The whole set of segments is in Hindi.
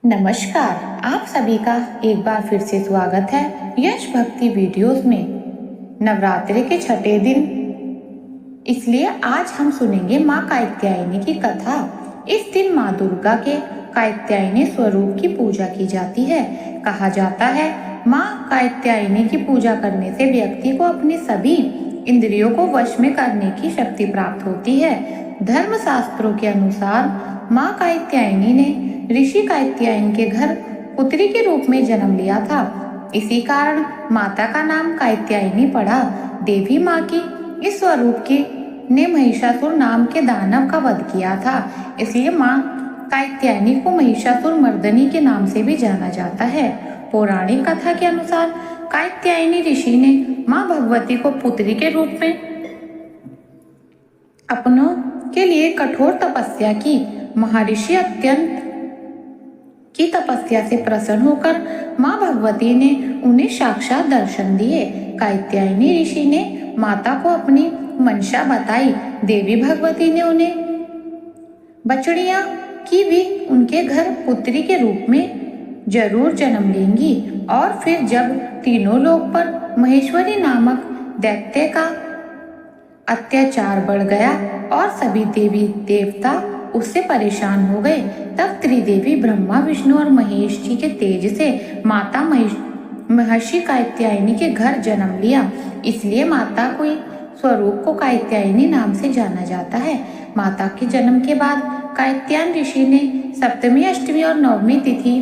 नमस्कार, आप सभी का एक बार फिर से स्वागत है यश भक्ति वीडियोस में। नवरात्रि के छठे दिन, इसलिए आज हम सुनेंगे माँ कात्यायनी की कथा। इस दिन माँ दुर्गा के कात्यायनी स्वरूप की पूजा की जाती है। कहा जाता है माँ कात्यायनी की पूजा करने से व्यक्ति को अपनी सभी इंद्रियों को वश में करने की शक्ति प्राप्त होती है। धर्मशास्त्रों के अनुसार माँ कात्यायनी ने ऋषि कात्यायन के घर पुत्री के रूप में जन्म लिया था। इसी कारण माता का नाम कात्यायनी पड़ा। देवी माँ की इस स्वरूप की ने महिषासुर नाम के दानव का वध किया था, इसलिए माँ कात्यायनी को महिषासुर मर्दनी के नाम से भी जाना जाता है। पौराणिक कथा के अनुसार कात्यायनी ऋषि ने माँ भगवती को पुत्री के रूप में अपनों के लिए कठोर तपस्या की। महर्षि अत्यंत की तपस्या से प्रसन्न होकर माँ भगवती ने उन्हें साक्षात दर्शन दिए। कात्यायनी ऋषि ने माता को अपनी मंशा बताई। देवी भगवती ने उन्हें बछड़ियां की भी उनके घर पुत्री के रूप में जरूर जन्म लेंगी। और फिर जब तीनों लोक पर महेश्वरी नामक दैत्य का अत्याचार बढ़ गया और सभी देवी देवता उससे परेशान हो गए, तब त्रिदेवी ब्रह्मा विष्णु और महेश जी के तेज से माता महर्षि कात्यायनी के घर जन्म लिया। इसलिए माता को स्वरूप को कात्यायनी नाम से जाना जाता है। माता के जन्म के बाद कात्यायन ऋषि ने सप्तमी, अष्टमी और नवमी तिथि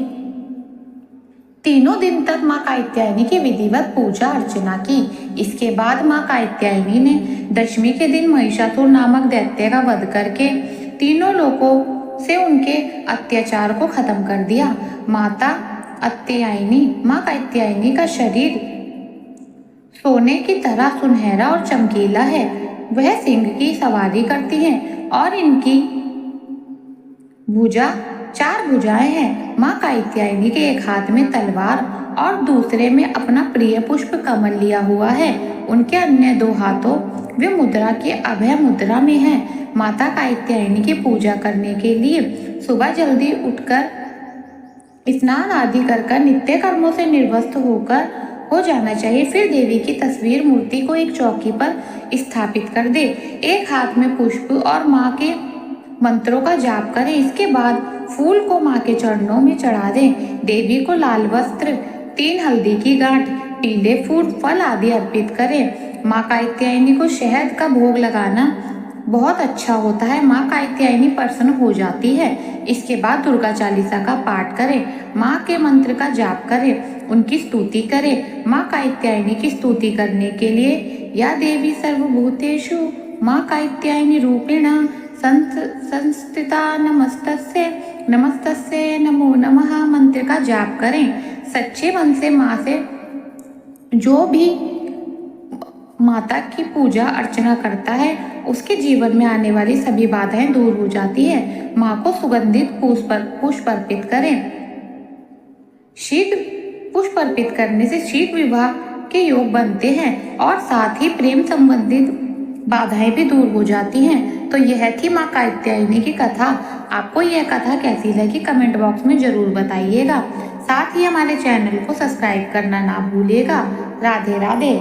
तीनों दिन तक माँ कात्यायनी की विधिवत पूजा अर्चना की। इसके बाद माँ कात्यायनी ने दशमी के दिन महिषासुर नामक दैत्य का वध करके तीनों लोगों से उनके अत्याचार को खत्म कर दिया। माता माँ कात्यायनी का शरीर सोने की तरह सुनहरा और चमकीला है। वह सिंह की सवारी करती हैं और इनकी चार भुजाएं हैं। माँ कात्यायनी के एक हाथ में तलवार और दूसरे में अपना प्रिय पुष्प कमल लिया हुआ है। उनके अन्य दो हाथों वे मुद्रा की अभय मुद्रा में हैं। माता कात्यायनी की पूजा करने के लिए सुबह जल्दी उठकर स्नान आदि कर नित्य कर्मों से निर्वस्त हो जाना चाहिए। फिर देवी की तस्वीर मूर्ति को एक चौकी पर स्थापित कर दे। एक हाथ में पुष्प और माँ के मंत्रों का जाप करें। इसके बाद फूल को माँ के चरणों में चढ़ा दें। देवी को लाल वस्त्र, 3 हल्दी की गांठ, पीले फूल, फल आदि अर्पित करें। माँ कात्यायनी को शहद का भोग लगाना बहुत अच्छा होता है। माँ कात्यायनी प्रसन्न हो जाती है। इसके बाद दुर्गा चालीसा का पाठ करें। माँ के मंत्र का जाप करें, उनकी स्तुति करें। माँ कात्यायनी की स्तुति करने के लिए या देवी सर्वभूतेषु माँ कात्यायनी रूपेण संस्थिता नमस्तस्यै नमो नमः मंत्र का जाप करें। सच्चे मन से माँ से जो भी माता की पूजा अर्चना करता है उसके जीवन में आने वाली सभी बाधाएं दूर हो जाती है। माँ को सुगंधित पुष्प अर्पित करें। शीघ्र पुष्प अर्पित करने से शीघ्र विवाह के योग बनते हैं और साथ ही प्रेम संबंधित बाधाएं भी दूर हो जाती हैं। तो यह थी माँ कात्यायनी की कथा। आपको यह कथा कैसी लगी कमेंट बॉक्स में जरूर बताइएगा। साथ ही हमारे चैनल को सब्सक्राइब करना ना भूलिएगा। राधे राधे।